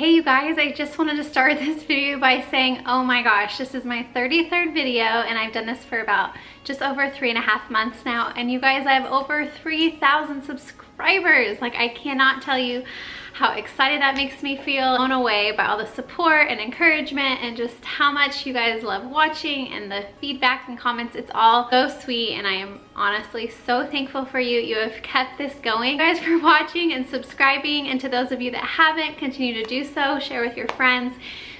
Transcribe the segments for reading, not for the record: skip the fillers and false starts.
Hey you guys, I just wanted to start this video by saying, oh my gosh, this is my 33rd video and I've done this for about just over 3.5 months now. And you guys, I have over 3,000 subscribers. Like, I cannot tell you how excited that makes me feel, blown away by all the support and encouragement and just how much you guys love watching and the feedback and comments. It's all so sweet and I am honestly so thankful for you. You have kept this going. Thank you guys for watching and subscribing, and to those of you that haven't, continue to do so. Share with your friends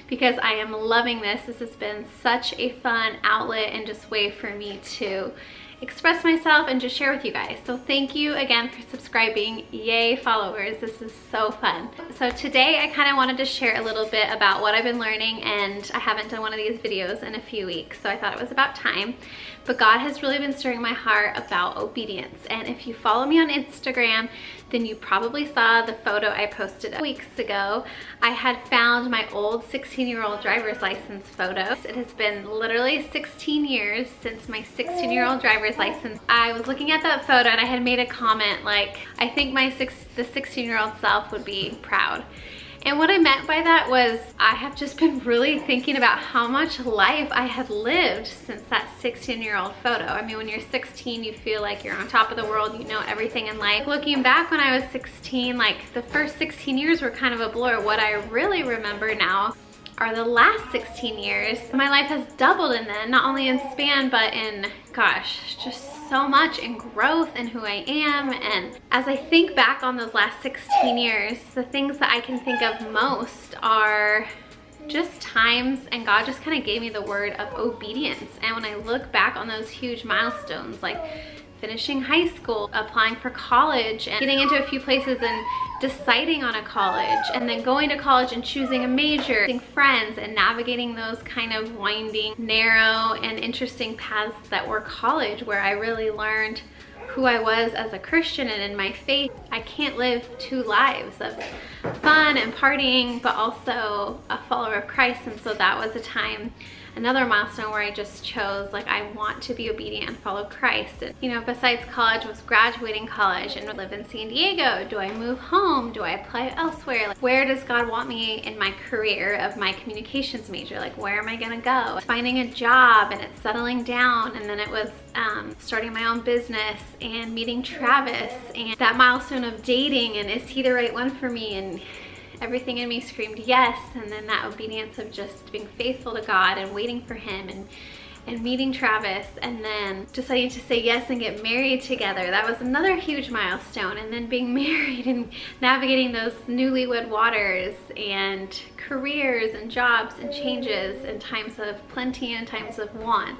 because I am loving this. This has been such a fun outlet and just way for me to express myself and just share with you guys. So thank you again for subscribing. Yay followers, this is so fun. So today I kind of wanted to share a little bit about what I've been learning, and I haven't done one of these videos in a few weeks, so I thought it was about time. But God has really been stirring my heart about obedience, and if you follow me on Instagram, then you probably saw the photo I posted weeks ago. I had found my old 16-year-old driver's license photo. It has been literally 16 years since my 16-year-old driver's license. I was looking at that photo and I had made a comment like, I think the 16-year-old self would be proud. And what I meant by that was I have just been really thinking about how much life I have lived since that 16-year-old photo. I mean, when you're 16, you feel like you're on top of the world, you know everything in life. Looking back when I was 16, like the first 16 years were kind of a blur. What I really remember now are the last 16 years. My life has doubled in then, not only in span, but in, gosh, just so much in growth in who I am. And as I think back on those last 16 years, the things that I can think of most are just times, and God just kind of gave me the word of obedience. And when I look back on those huge milestones, like finishing high school, applying for college, and getting into a few places and deciding on a college, and then going to college and choosing a major, making friends, and navigating those kind of winding, narrow, and interesting paths that were college, where I really learned who I was as a Christian and in my faith. I can't live two lives of fun and partying, but also a follower of Christ. And so that was a time, another milestone where I just chose, like, I want to be obedient and follow Christ. And, you know, besides college was graduating college and live in San Diego. Do I move home? Do I apply elsewhere? Like, where does God want me in my career of my communications major? Like, where am I gonna go? Finding a job, and it's settling down. And then it was starting my own business and meeting Travis, and that milestone of dating, and is he the right one for me? And everything in me screamed yes. And then that obedience of just being faithful to God and waiting for him, and meeting Travis, and then deciding to say yes and get married together. That was another huge milestone. And then being married and navigating those newlywed waters, and careers and jobs and changes, and times of plenty and times of want,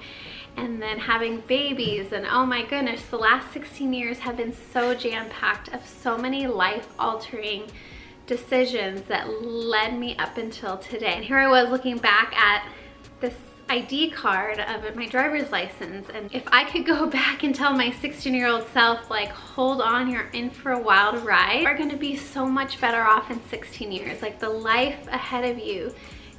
and then having babies. And oh my goodness, the last 16 years have been so jam-packed of so many life-altering decisions that led me up until today. And here I was looking back at this ID card of my driver's license, and if I could go back and tell my 16-year-old self, like, hold on, you're in for a wild ride. You're gonna be so much better off in 16 years. Like, the life ahead of you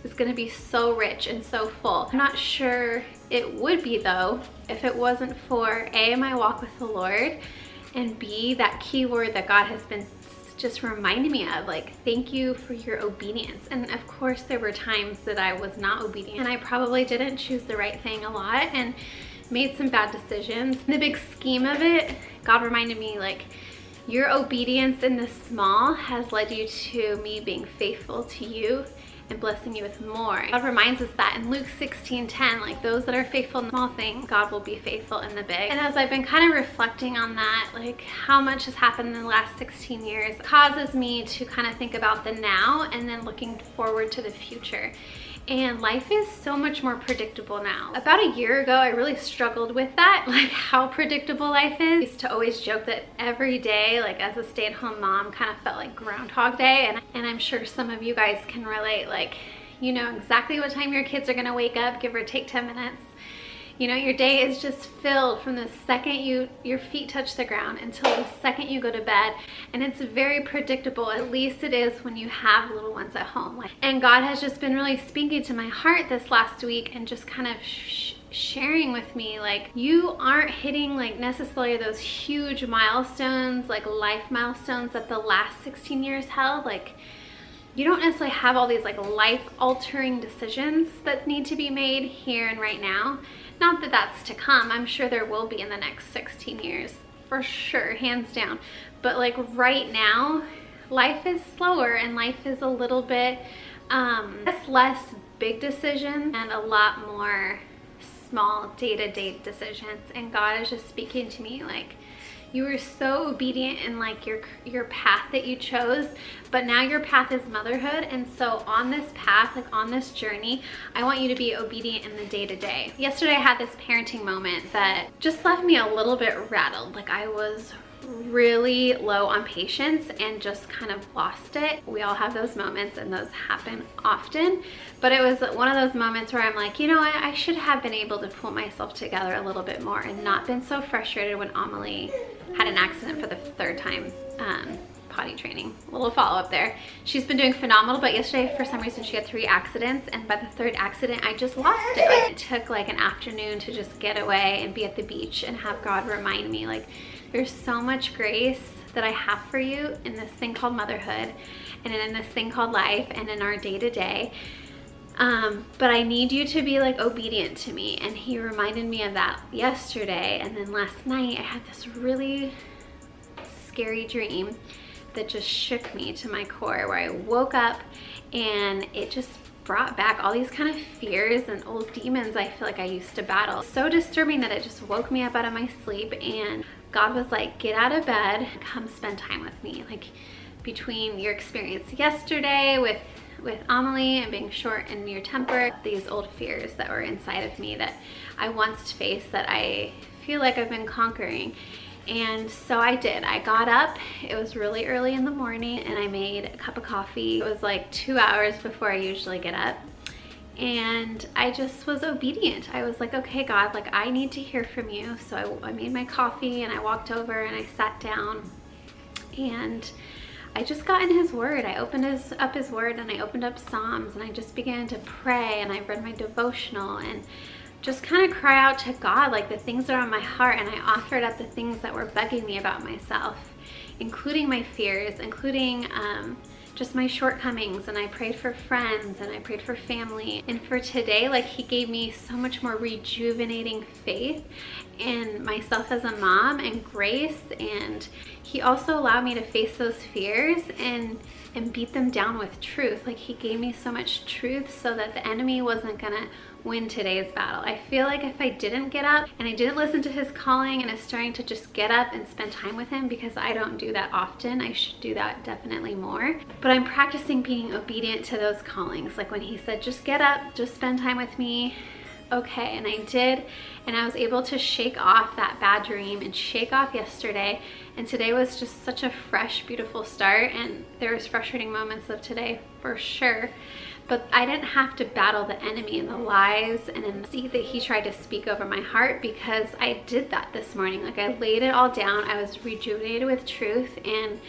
is gonna be so rich and so full. I'm not sure it would be, though, if it wasn't for A, my walk with the Lord, and B, that key word that God has been just reminding me of, like, thank you for your obedience. And of course there were times that I was not obedient, and I probably didn't choose the right thing a lot and made some bad decisions. In the big scheme of it, God reminded me, like, your obedience in the small has led you to me being faithful to you and blessing you with more. God reminds us that in Luke 16:10, like, those that are faithful in the small things, God will be faithful in the big. And as I've been kind of reflecting on that, like, how much has happened in the last 16 years, it causes me to kind of think about the now and then looking forward to the future. And life is so much more predictable now. About a year ago, I really struggled with that, like how predictable life is. I used to always joke that every day, like as a stay-at-home mom, kind of felt like Groundhog Day. And I'm sure some of you guys can relate, like, you know exactly what time your kids are gonna wake up, give or take 10 minutes. You know, your day is just filled from the second your feet touch the ground until the second you go to bed. And it's very predictable, at least it is when you have little ones at home. And God has just been really speaking to my heart this last week and just kind of sharing with me, like, you aren't hitting, like, necessarily those huge milestones, like life milestones that the last 16 years held. Like, you don't necessarily have all these like life-altering decisions that need to be made here and right now. Not that that's to come. I'm sure there will be in the next 16 years, for sure, hands down. But like right now, life is slower and life is a little bit less big decisions and a lot more small day-to-day decisions. And God is just speaking to me like, you were so obedient in like your path that you chose, but now your path is motherhood. And so on this path, like on this journey, I want you to be obedient in the day-to-day. Yesterday I had this parenting moment that just left me a little bit rattled. Like I was really low on patience and just kind of lost it. We all have those moments and those happen often, but it was one of those moments where I'm like, you know what, I should have been able to pull myself together a little bit more and not been so frustrated when Amelie had an accident for the third time potty training. A little follow-up there. She's been doing phenomenal, but yesterday for some reason she had 3 accidents, and by the 3rd accident I just lost it. Like it took like an afternoon to just get away and be at the beach and have God remind me like, there's so much grace that I have for you in this thing called motherhood and in this thing called life and in our day-to-day. But I need you to be like obedient to me. And he reminded me of that yesterday. And then last night I had this really scary dream that just shook me to my core, where I woke up and it just brought back all these kind of fears and old demons I feel like I used to battle. So disturbing that it just woke me up out of my sleep, and God was like, get out of bed, come spend time with me. Like between your experience yesterday with Amelie and being short in your temper, these old fears that were inside of me that I once faced that I feel like I've been conquering. And so I did. I got up, it was really early in the morning, and I made a cup of coffee. It was like 2 hours before I usually get up. And I just was obedient. I was like, okay, God, like I need to hear from you. So I made my coffee and I walked over and I sat down and I just got in his word. I opened up his word and I opened up Psalms and I just began to pray, and I read my devotional and just kind of cry out to God, like the things that are on my heart. And I offered up the things that were bugging me about myself, including my fears, including just my shortcomings. And I prayed for friends and I prayed for family. And for today, like he gave me so much more rejuvenating faith in myself as a mom and grace. And he also allowed me to face those fears and beat them down with truth. Like he gave me so much truth so that the enemy wasn't gonna win today's battle. I feel like if I didn't get up and I didn't listen to his calling and is starting to just get up and spend time with him, because I don't do that often, I should do that definitely more. But I'm practicing being obedient to those callings. Like when he said, just get up, just spend time with me. Okay, and I did, and I was able to shake off that bad dream and shake off yesterday, and today was just such a fresh, beautiful start. And there was frustrating moments of today for sure, but I didn't have to battle the enemy and the lies and the deceit that he tried to speak over my heart, because I did that this morning. Like I laid it all down. I was rejuvenated with truth, and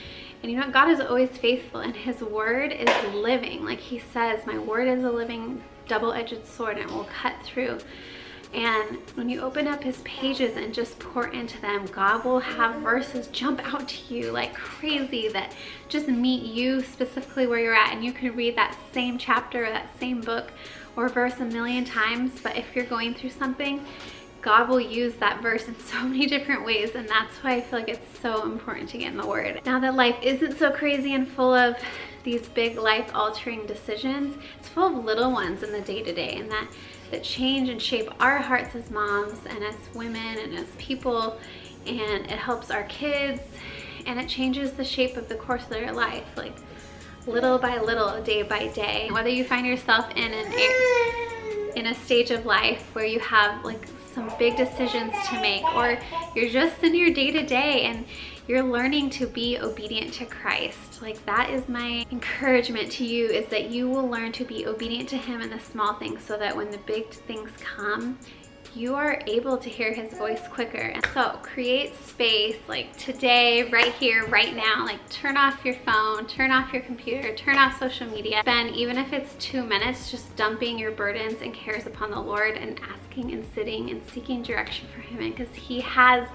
you know, God is always faithful, and his word is living. Like he says, my word is a living double-edged sword, and it will cut through. And when you open up his pages and just pour into them, God will have verses jump out to you like crazy that just meet you specifically where you're at. And you can read that same chapter or that same book or verse a million times, but if you're going through something, God will use that verse in so many different ways. And that's why I feel like it's so important to get in the word. Now that life isn't so crazy and full of these big life-altering decisions, it's full of little ones in the day-to-day, and that change and shape our hearts as moms and as women and as people, and it helps our kids, and it changes the shape of the course of their life, like little by little, day by day. Whether you find yourself in a stage of life where you have like some big decisions to make, or you're just in your day-to-day and you're learning to be obedient to Christ. Like that is my encouragement to you, is that you will learn to be obedient to him in the small things, so that when the big things come, you are able to hear his voice quicker. And so create space, like today, right here, right now. Like turn off your phone, turn off your computer, turn off social media. Spend, even if it's 2 minutes, just dumping your burdens and cares upon the Lord and asking and sitting and seeking direction for him, because he has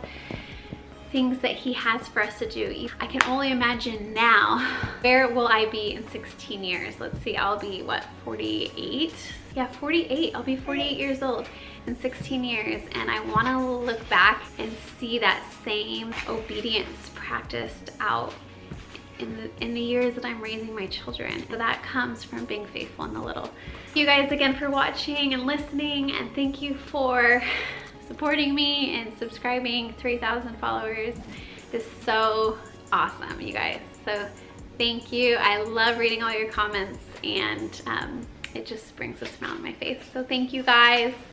things that he has for us to do. I can only imagine now, where will I be in 16 years? Let's see, I'll be what, 48? Yeah, 48. I'll be 48 years old in 16 years, and I want to look back and see that same obedience practiced out in the years that I'm raising my children. So that comes from being faithful in the little. Thank you guys again for watching and listening, and thank you for supporting me and subscribing. 3,000 followers is so awesome, you guys. So thank you. I love reading all your comments, and it just brings a smile on my face. So thank you guys.